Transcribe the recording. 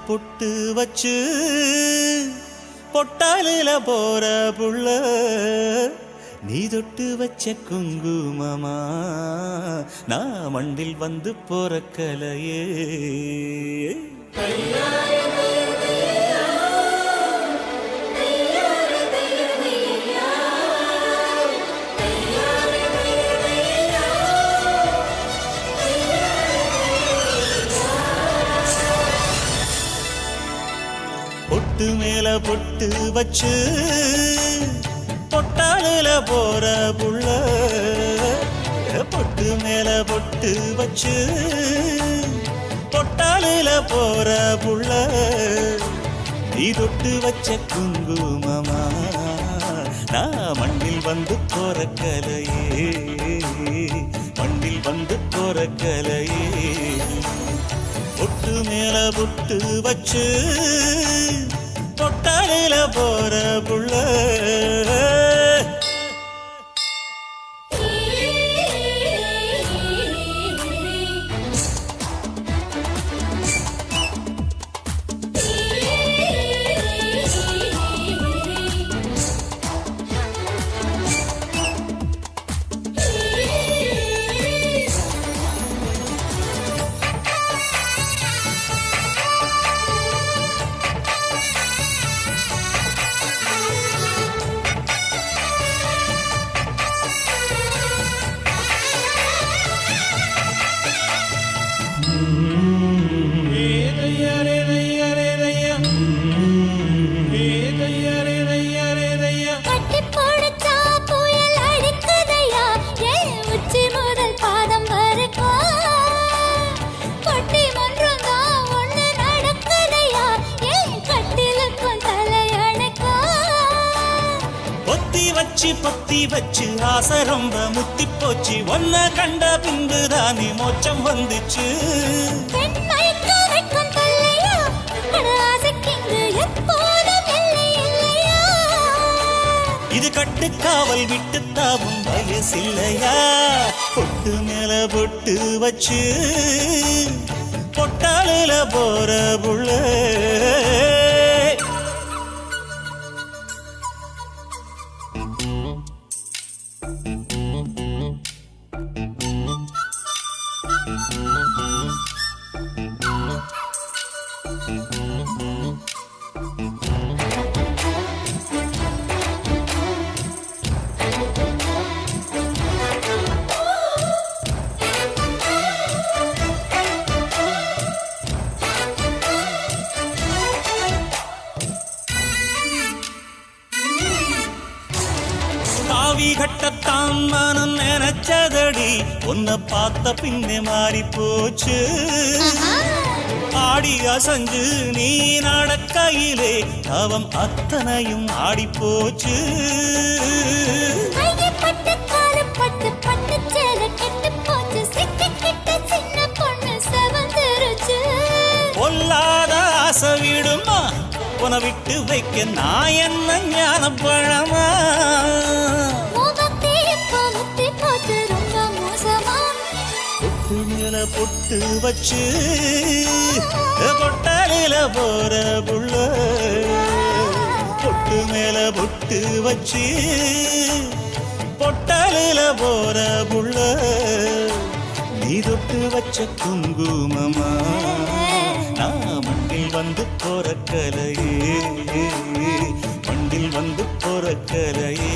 பொட்டு வச்சு பொட்டாலில போற புள்ள நீ தொட்டு வச்ச குங்குமமா நான் மண்டில் வந்து போறக்கலையே பொட்டு மேல பொட்டு வச்சு பொட்டாலில போற புள்ள பொட்டு மேல பொட்டு வச்சு பொட்டாலில போற புள்ள நீ தொட்டு வச்ச குங்குமமா நான் மண்ணில் வந்து போறக்கலையே மண்ணில் வந்து போறக்கலையே பொட்டு மேல பொட்டு வச்சு பொட்டாலில போற புள்ள பொத்தி வச்சு ஆசை ரொம்ப முத்தி போச்சு ஒன்ன கண்ட பின்புதானே மோச்சம் வந்துச்சு இது கட்டுக்காவல் விட்டு தாவும் வயசில்லையா பொட்டு மேல பொட்டு வச்சு பொட்டாலில போற புள்ள கட்டத்தான் மனம் நினைச்சதடி உன்னை பார்த்த பின்னே மாறி போச்சு ஆடி அசஞ்சு நீ நடக்கையிலே அவன் அத்தனையும் ஆடி போச்சு பொல்லாத ஆசை விடுமா உன விட்டு வைக்க நான் என்ன ஞான பழமா பொட்டு வச்சு பொட்டாலில போற புள்ள பொட்டு மேல பொட்டு வச்சு பொட்டாலில போற புள்ள நீ தொட்டு வச்ச குங்குமமா நான் மண்ணில் வந்து போறக்கலையே மண்ணில் வந்து போறக்கலையே